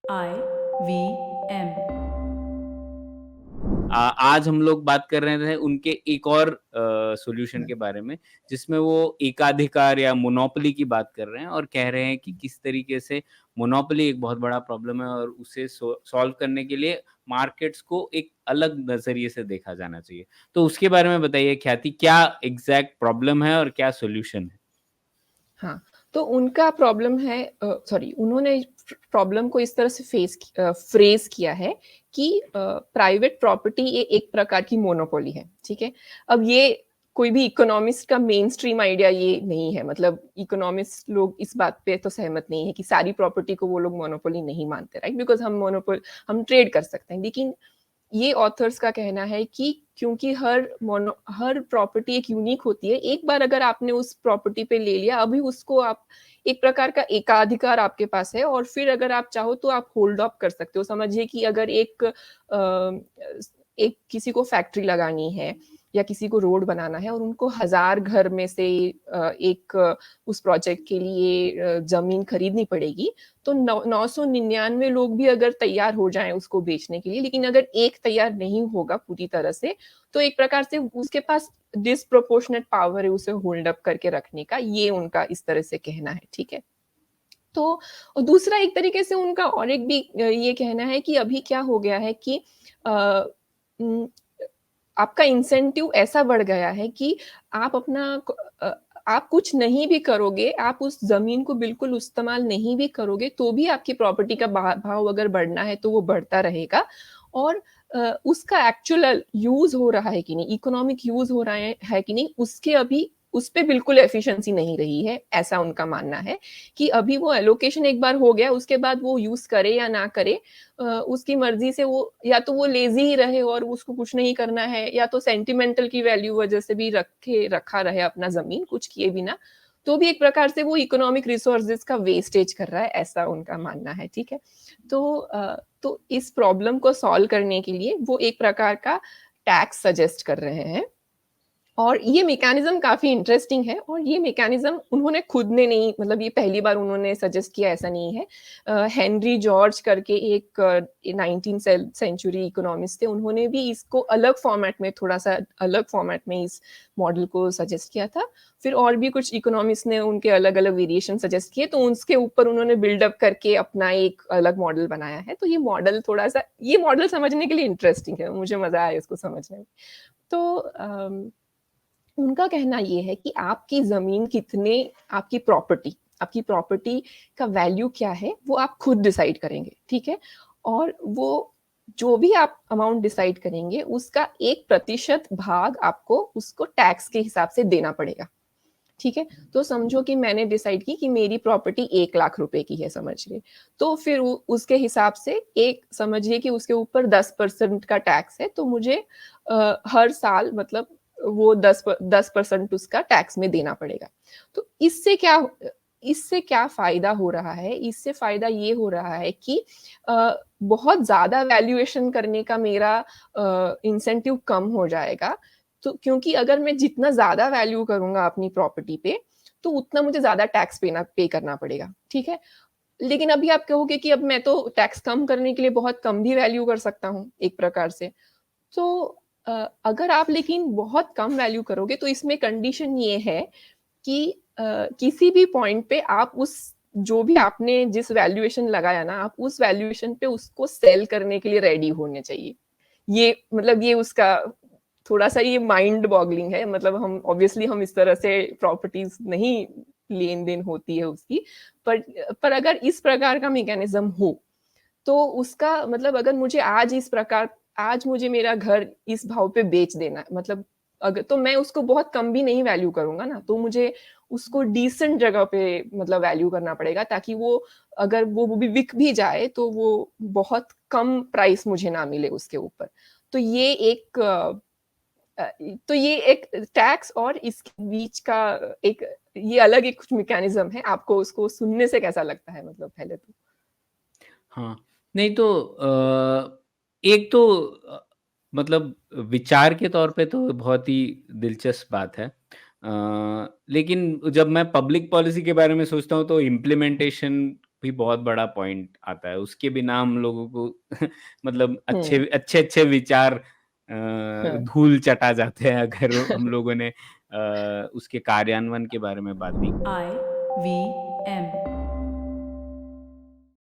IVM। आज हम लोग बात कर रहे थे उनके एक और सॉल्यूशन के बारे में, जिसमें वो एकाधिकार या मोनोपोली की बात कर रहे हैं और कह रहे हैं कि किस तरीके से मोनोपोली एक बहुत बड़ा प्रॉब्लम है और उसे सॉल्व करने के लिए मार्केट्स को एक अलग नज़रिए से देखा जाना चाहिए। तो उसके बारे में बताइए ख्याति, क्या एग्ज़ैक्ट प्रॉब्लम है और क्या सॉल्यूशन है? हाँ, तो उनका प्रॉब्लम है उन्होंने प्रॉब्लम को इस तरह से फ्रेज़ किया है कि प्राइवेट प्रॉपर्टी ये एक प्रकार की मोनोपोली है, ठीक है? अब ये कोई भी इकोनॉमिस्ट का मेनस्ट्रीम आइडिया ये नहीं है, मतलब इकोनॉमिस्ट लोग इस बात पे तो सहमत नहीं है कि सारी प्रॉपर्टी को वो लोग मोनोपोली नहीं मानते, राइट? बिकॉज़ हम ट्रेड कर सकते हैं, लेकिन ये ऑथर्स का कहना है कि क्योंकि हर प्रॉपर्टी एक यूनिक होती है, एक बार अगर आपने उस प्रॉपर्टी पे ले लिया, अभी उसको आप एक प्रकार का एकाधिकार आपके पास है और फिर अगर आप चाहो तो आप होल्ड अप कर सकते हो। समझिए कि अगर एक किसी को फैक्ट्री लगानी है या किसी को रोड बनाना है और उनको 1000 घर में से उस प्रोजेक्ट के लिए ज़मीन खरीदनी पड़ेगी, तो 999 लोग भी अगर तैयार हो जाएँ उसको बेचने के लिए, लेकिन अगर एक तैयार नहीं होगा पूरी तरह से, तो एक प्रकार से उसके पास डिस्प्रोपोर्शनेट पावर है उसे होल्ड अप करके रखने का, ये उनका इस तरह से कहना है, ठीक है? तो दूसरा एक तरीके से उनका और एक भी ये कहना है कि अभी क्या हो गया है कि अ, उम, आपका इंसेंटिव ऐसा बढ़ गया है कि आप आप कुछ नहीं भी करोगे, आप उस ज़मीन को बिल्कुल इस्तेमाल नहीं भी करोगे, तो भी आपकी प्रॉपर्टी का भाव अगर बढ़ना है, तो वो बढ़ता रहेगा और उसका एक्चुअल यूज़ हो रहा है कि नहीं, इकोनॉमिक यूज़ हो रहा है कि नहीं, उसके अभी उस पे बिल्कुल एफिशिएंसी नहीं रही है, ऐसा उनका मानना है कि अभी वो एलोकेशन एक बार हो गया, उसके बाद वो यूज़ करे या ना करे उसकी मर्ज़ी से वो या तो वो लेज़ी ही रहे और उसको कुछ नहीं करना है या तो सेंटिमेंटल की वैल्यू वजह से भी रखा रहे अपना ज़मीन कुछ किए बिना, तो भी एक प्रकार से वो इकोनॉमिक रिसोर्सेज़ का वेस्टेज कर रहा है, ऐसा उनका मानना है, ठीक है? तो इस प्रॉब्लम को सॉल्व करने के लिए वो एक प्रकार का टैक्स सजेस्ट कर रहे हैं और ये मैकेनिज़्म काफ़ी इंटरेस्टिंग है और ये मैकेनिज़्म उन्होंने खुद ने नहीं मतलब ये पहली बार उन्होंने सजेस्ट किया ऐसा नहीं है। हेनरी जॉर्ज करके एक 19th सेंचुरी इकोनॉमिस्ट थे, उन्होंने भी इसको अलग फॉर्मेट में थोड़ा-सा अलग फॉर्मेट में इस मॉडल को सजेस्ट किया था। फिर और भी कुछ इकोनॉमिस्ट ने उनके अलग-अलग वेरिएशन सजेस्ट किए, तो उसके ऊपर उन्होंने बिल्ड अप करके अपना एक अलग मॉडल बनाया है। तो ये मॉडल समझने के लिए इंटरेस्टिंग है, मुझे मज़ा आया इसको समझने में। तो उनका कहना ये है कि आपकी प्रॉपर्टी का वैल्यू क्या है, वो आप खुद डिसाइड करेंगे, ठीक है? और वो जो भी आप अमाउंट डिसाइड करेंगे, उसका 1% भाग आपको उसको टैक्स के हिसाब से देना पड़ेगा, ठीक है? तो समझो कि मैंने डिसाइड की कि मेरी प्रॉपर्टी 1 लाख रुपए की है समझिए, तो फिर उसके हिसाब से एक समझिए कि उसके ऊपर 10% का टैक्स है, तो मुझे हर साल मतलब वो 10% उसका टैक्स में देना पड़ेगा। तो इससे क्या फ़ायदा हो रहा है? इससे फ़ायदा ये हो रहा है कि बहुत ज़्यादा वैल्यूएशन करने का मेरा इंसेंटिव कम हो जाएगा। तो क्योंकि अगर मैं जितना ज़्यादा वैल्यू करूँगा अपनी प्रॉपर्टी पे, तो उतना मुझे ज़्यादा टैक्स पे करना पड़ेगा, ठीक है? लेकिन अभी आप कहोगे कि अब मैं तो टैक्स कम करने के लिए बहुत कम भी वैल्यू कर सकता हूँ, एक प्रकार से। तो अगर आप लेकिन बहुत कम वैल्यू करोगे तो इसमें कंडीशन ये है कि किसी भी पॉइंट पे आप उस जो भी आपने जिस वैल्यूएशन लगाया ना, आप उस वैल्यूएशन पे उसको सेल करने के लिए रेडी होने चाहिए। ये मतलब ये उसका थोड़ा-सा ये माइंड बॉगलिंग है, मतलब हम इस तरह से प्रॉपर्टीज़ नहीं लेन-देन होती है उसकी, पर पर अगर इस प्रकार का मैकेनिज़्म हो, तो उसका मतलब आज मुझे मेरा घर इस भाव पे बेच देना है, मतलब तो मैं उसको बहुत कम भी नहीं वैल्यू करूँगा ना, तो मुझे उसको डिसेंट जगह पे मतलब वैल्यू करना पड़ेगा ताकि वो अगर वो भी बिक भी जाए, तो वो बहुत कम प्राइस मुझे ना मिले उसके ऊपर। तो ये एक अ, तो ये एक टैक्स और इसके बीच का एक ये अलग एक कुछ मैकेनिज़्म है, आपको उसको सुनने से कैसा लगता है मतलब पहले तो? हाँ, नहीं तो एक तो मतलब विचार के तौर पे तो बहुत ही दिलचस्प बात है। लेकिन जब मैं पब्लिक पॉलिसी के बारे में सोचता हूँ तो इम्प्लीमेंटेशन भी बहुत बड़ा पॉइंट आता है। उसके बिना हम लोगों को मतलब हुँ, अच्छे-अच्छे विचार हाँ। धूल चटा जाते हैं अगर हम लोगों ने उसके कार्यान्वयन के बारे में बात नहीं की। IVM